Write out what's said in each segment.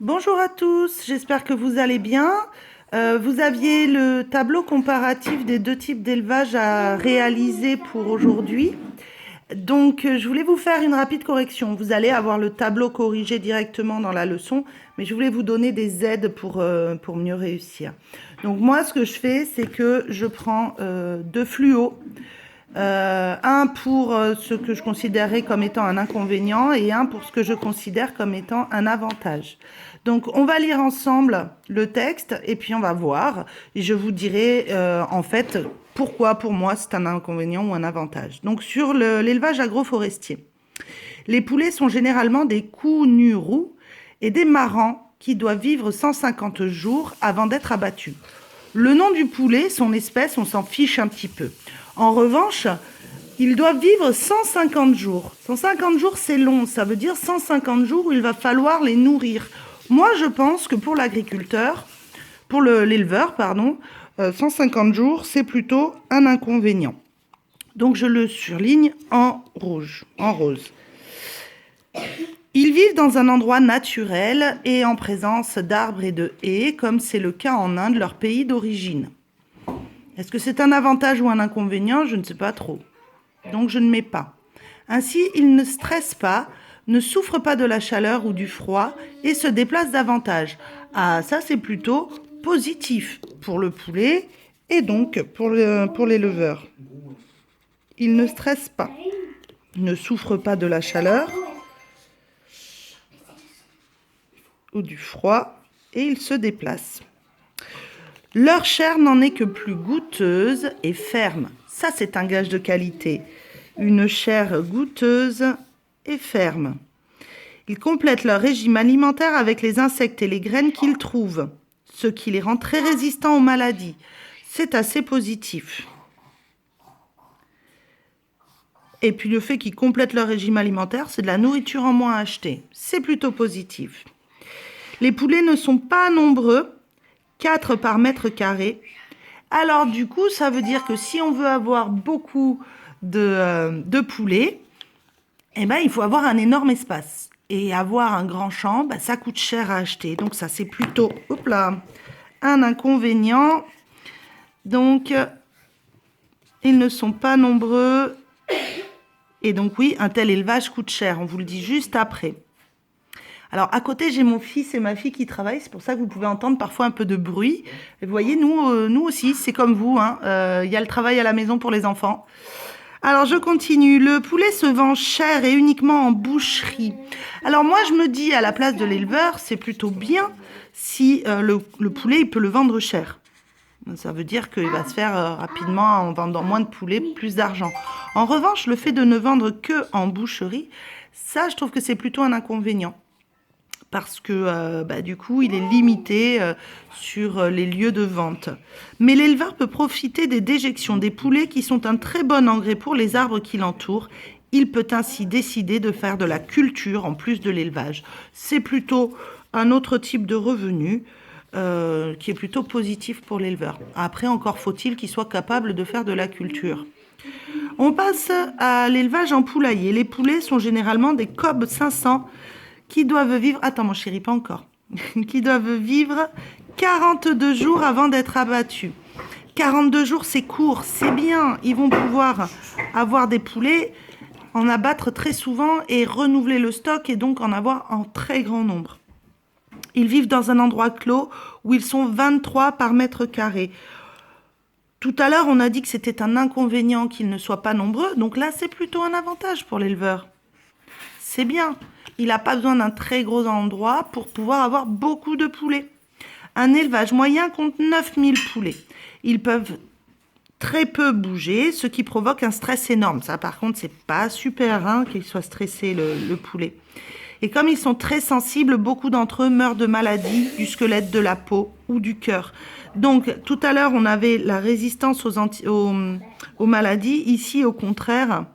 Bonjour à tous, j'espère que vous allez bien. Vous aviez le tableau comparatif des deux types d'élevage à réaliser pour aujourd'hui. Donc, je voulais vous faire une rapide correction. Vous allez avoir le tableau corrigé directement dans la leçon, mais je voulais vous donner des aides pour mieux réussir. Donc, moi, ce que je fais, c'est que je prends deux fluos. Un pour ce que je considérais comme étant un inconvénient et un pour ce que je considère comme étant un avantage. Donc, on va lire ensemble le texte et puis on va voir. Et je vous dirai en fait pourquoi pour moi c'est un inconvénient ou un avantage. Donc, sur l'élevage agroforestier. Les poulets sont généralement des counurous et des marans qui doivent vivre 150 jours avant d'être abattus. Le nom du poulet, son espèce, on s'en fiche un petit peu. En revanche, ils doivent vivre 150 jours. 150 jours, c'est long. Ça veut dire 150 jours où il va falloir les nourrir. Moi, je pense que pour l'agriculteur, pour l'éleveur, 150 jours, c'est plutôt un inconvénient. Donc, je le surligne en rouge, en rose. Ils vivent dans un endroit naturel et en présence d'arbres et de haies, comme c'est le cas en Inde, leur pays d'origine. Est-ce que c'est un avantage ou un inconvénient? Je ne sais pas trop. Donc je ne mets pas. Ainsi, ils ne stressent pas, ne souffrent pas de la chaleur ou du froid et se déplacent davantage. Ah, ça c'est plutôt positif pour le poulet et donc pour l'éleveur. Ils ne stressent pas, ne souffrent pas de la chaleur ou du froid et ils se déplacent. Leur chair n'en est que plus goûteuse et ferme. Ça, c'est un gage de qualité. Une chair goûteuse et ferme. Ils complètent leur régime alimentaire avec les insectes et les graines qu'ils trouvent, ce qui les rend très résistants aux maladies. C'est assez positif. Et puis le fait qu'ils complètent leur régime alimentaire, c'est de la nourriture en moins à acheter. C'est plutôt positif. Les poulets ne sont pas nombreux, 4 par mètre carré. Alors du coup, ça veut dire que si on veut avoir beaucoup de poulets, eh ben, il faut avoir un énorme espace. Et avoir un grand champ, ça coûte cher à acheter. Donc ça, c'est plutôt un inconvénient. Donc, ils ne sont pas nombreux. Et donc oui, un tel élevage coûte cher. On vous le dit juste après. Alors, à côté, j'ai mon fils et ma fille qui travaillent. C'est pour ça que vous pouvez entendre parfois un peu de bruit. Et vous voyez, nous aussi, c'est comme vous. Il y a le travail à la maison pour les enfants. Alors, je continue. Le poulet se vend cher et uniquement en boucherie. Alors, moi, je me dis, à la place de l'éleveur, c'est plutôt bien si le poulet, il peut le vendre cher. Ça veut dire qu'il va se faire rapidement, en vendant moins de poulets, plus d'argent. En revanche, le fait de ne vendre que en boucherie, ça, je trouve que c'est plutôt un inconvénient. Parce que du coup, il est limité sur les lieux de vente. Mais l'éleveur peut profiter des déjections des poulets qui sont un très bon engrais pour les arbres qui l'entourent. Il peut ainsi décider de faire de la culture en plus de l'élevage. C'est plutôt un autre type de revenu qui est plutôt positif pour l'éleveur. Après, encore faut-il qu'il soit capable de faire de la culture. On passe à l'élevage en poulailler. Les poulets sont généralement des Kob 500 qui doivent vivre... Attends, mon chéri, pas encore. Qui doivent vivre 42 jours avant d'être abattus. 42 jours, c'est court, c'est bien. Ils vont pouvoir avoir des poulets, en abattre très souvent et renouveler le stock et donc en avoir en très grand nombre. Ils vivent dans un endroit clos où ils sont 23 par mètre carré. Tout à l'heure, on a dit que c'était un inconvénient qu'ils ne soient pas nombreux. Donc là, c'est plutôt un avantage pour l'éleveur. C'est bien. Il n'a pas besoin d'un très gros endroit pour pouvoir avoir beaucoup de poulets. Un élevage moyen compte 9000 poulets. Ils peuvent très peu bouger, ce qui provoque un stress énorme. Ça, par contre, c'est pas super qu'il soit stressé, le poulet. Et comme ils sont très sensibles, beaucoup d'entre eux meurent de maladies du squelette, de la peau ou du cœur. Donc, tout à l'heure, on avait la résistance aux maladies. Ici, au contraire...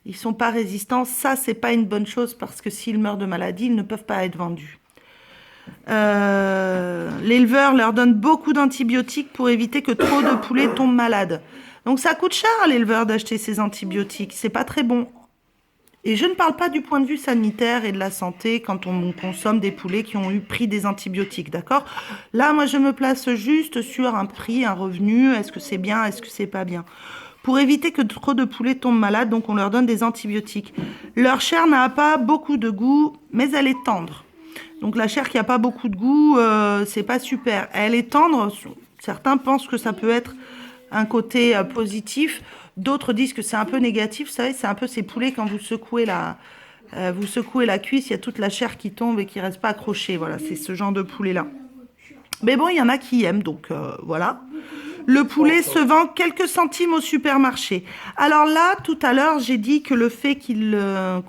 Ils ne sont pas résistants. Ça, ce n'est pas une bonne chose parce que s'ils meurent de maladie, ils ne peuvent pas être vendus. L'éleveur leur donne beaucoup d'antibiotiques pour éviter que trop de poulets tombent malades. Donc, ça coûte cher à l'éleveur d'acheter ces antibiotiques. C'est pas très bon. Et je ne parle pas du point de vue sanitaire et de la santé quand on consomme des poulets qui ont pris des antibiotiques, d'accord? Là, moi, je me place juste sur un prix, un revenu. Est-ce que c'est bien? Est-ce que c'est pas bien? Pour éviter que trop de poulets tombent malades, donc on leur donne des antibiotiques. Leur chair n'a pas beaucoup de goût, mais elle est tendre. Donc la chair qui n'a pas beaucoup de goût, c'est pas super. Elle est tendre. Certains pensent que ça peut être un côté positif. D'autres disent que c'est un peu négatif. Vous savez, c'est un peu ces poulets quand vous secouez la cuisse, il y a toute la chair qui tombe et qui reste pas accrochée. Voilà, c'est ce genre de poulet-là. Mais bon, il y en a qui aiment, donc voilà. Le poulet se vend quelques centimes au supermarché. Alors là, tout à l'heure, j'ai dit que le fait qu'il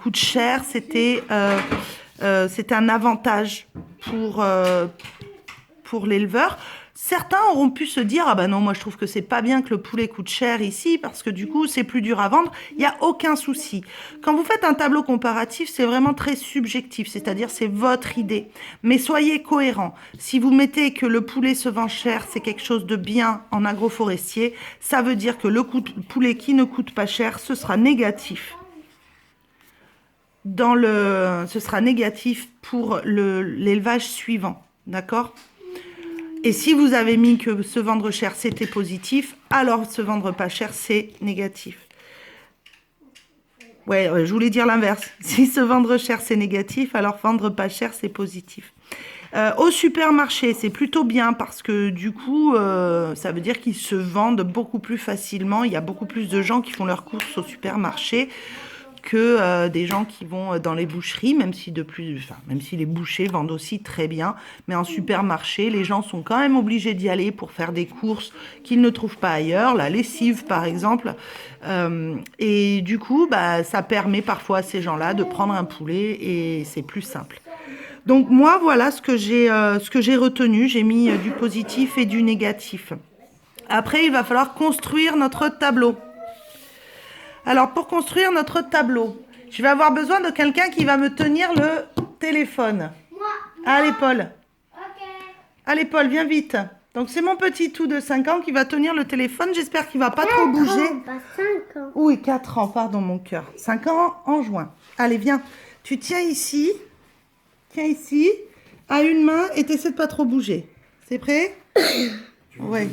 coûte cher, c'était un avantage pour l'éleveur. Certains auront pu se dire, ah ben non, moi je trouve que c'est pas bien que le poulet coûte cher ici parce que du coup c'est plus dur à vendre. Il n'y a aucun souci. Quand vous faites un tableau comparatif, c'est vraiment très subjectif, c'est-à-dire c'est votre idée. Mais soyez cohérent. Si vous mettez que le poulet se vend cher, c'est quelque chose de bien en agroforestier, ça veut dire que le poulet qui ne coûte pas cher, ce sera négatif. Ce sera négatif pour l'élevage suivant, d'accord? Et si vous avez mis que se vendre cher, c'était positif, alors se vendre pas cher, c'est négatif. Ouais, je voulais dire l'inverse. Si se vendre cher, c'est négatif, alors vendre pas cher, c'est positif. Au supermarché, c'est plutôt bien parce que du coup, ça veut dire qu'ils se vendent beaucoup plus facilement. Il y a beaucoup plus de gens qui font leurs courses au supermarché que des gens qui vont dans les boucheries, même si les bouchers vendent aussi très bien. Mais en supermarché, les gens sont quand même obligés d'y aller pour faire des courses qu'ils ne trouvent pas ailleurs, la lessive par exemple. Et du coup, ça permet parfois à ces gens-là de prendre un poulet et c'est plus simple. Donc moi, voilà ce que j'ai retenu. J'ai mis du positif et du négatif. Après, il va falloir construire notre tableau. Alors, pour construire notre tableau, je vais avoir besoin de quelqu'un qui va me tenir le téléphone. Moi. Allez, Paul. Ok. Allez, Paul, viens vite. Donc, c'est mon petit tout de 5 ans qui va tenir le téléphone. J'espère qu'il va pas trop bouger. 4 ans, pas 5 ans. Oui, 4 ans, pardon, mon cœur. 5 ans en juin. Allez, viens. Tu tiens ici. Tiens ici. À une main et t'essaies de pas trop bouger. C'est prêt? Oui.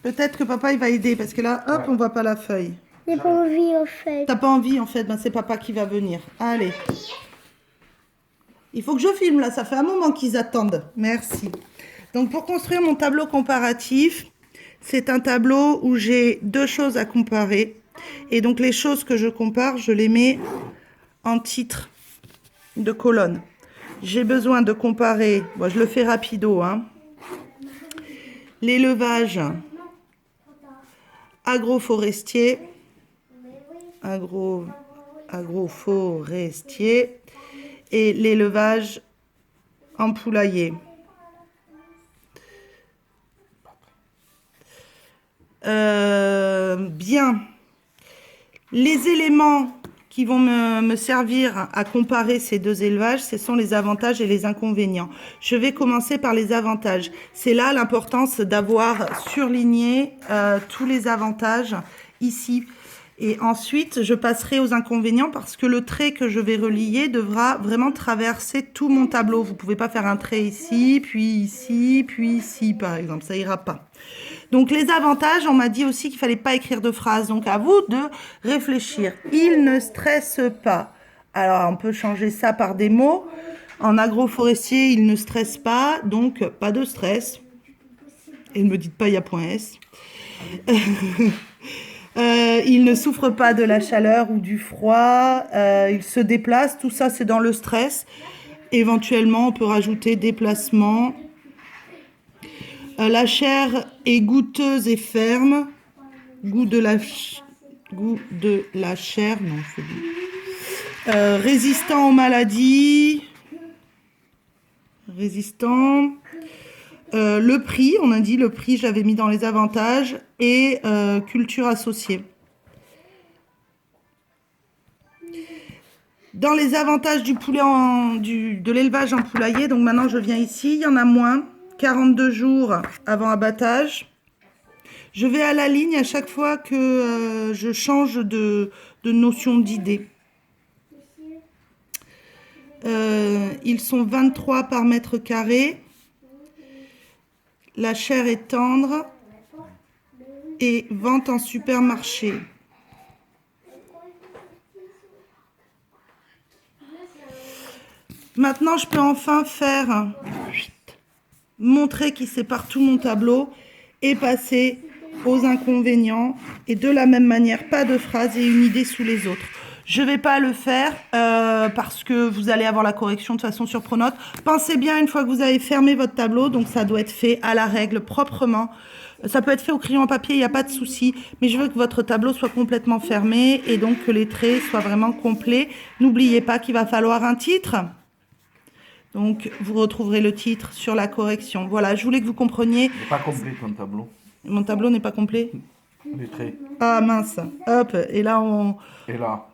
Peut-être que papa, il va aider parce que là, hop, on voit pas la feuille. J'ai pas envie en fait. T'as pas envie en fait, c'est papa qui va venir. Allez. Il faut que je filme là, ça fait un moment qu'ils attendent. Merci. Donc pour construire mon tableau comparatif, c'est un tableau où j'ai deux choses à comparer. Et donc les choses que je compare, je les mets en titre de colonne. J'ai besoin de comparer, bon, je le fais rapido, hein, l'élevage agroforestier, agroforestier et l'élevage en poulailler. Bien. Les éléments qui vont me servir à comparer ces deux élevages, ce sont les avantages et les inconvénients. Je vais commencer par les avantages. C'est là l'importance d'avoir surligné tous les avantages ici. Et ensuite, je passerai aux inconvénients parce que le trait que je vais relier devra vraiment traverser tout mon tableau. Vous ne pouvez pas faire un trait ici, puis ici, par exemple. Ça ira pas. Donc, les avantages, on m'a dit aussi qu'il fallait pas écrire de phrases. Donc, à vous de réfléchir. Il ne stresse pas. Alors, on peut changer ça par des mots. En agroforestier, il ne stresse pas. Donc, pas de stress. Et ne me dites pas, il y a point S. Il ne souffre pas de la chaleur ou du froid, il se déplace, tout ça c'est dans le stress. Éventuellement on peut rajouter déplacement. La chair est goûteuse et ferme. Goût de la chair, non c'est bon. Résistant aux maladies. Résistant. Le prix, on a dit le prix, j'avais mis dans les avantages, et culture associée. Dans les avantages du poulet de l'élevage en poulailler, donc maintenant je viens ici, il y en a moins, 42 jours avant abattage. Je vais à la ligne à chaque fois que je change de notion d'idée. Ils sont 23 par mètre carré. La chair est tendre et vente en supermarché. Maintenant, je peux enfin faire montrer qui sépare tout mon tableau et passer aux inconvénients. Et de la même manière, pas de phrase et une idée sous les autres. Je ne vais pas le faire parce que vous allez avoir la correction de façon sur Pronote. Pensez bien une fois que vous avez fermé votre tableau, donc ça doit être fait à la règle, proprement. Ça peut être fait au crayon à papier, il n'y a pas de souci. Mais je veux que votre tableau soit complètement fermé et donc que les traits soient vraiment complets. N'oubliez pas qu'il va falloir un titre. Donc, vous retrouverez le titre sur la correction. Voilà, je voulais que vous compreniez. Il n'est pas complet ton tableau. Mon tableau n'est pas complet. Les traits. Ah mince. Hop, et là on... Et là.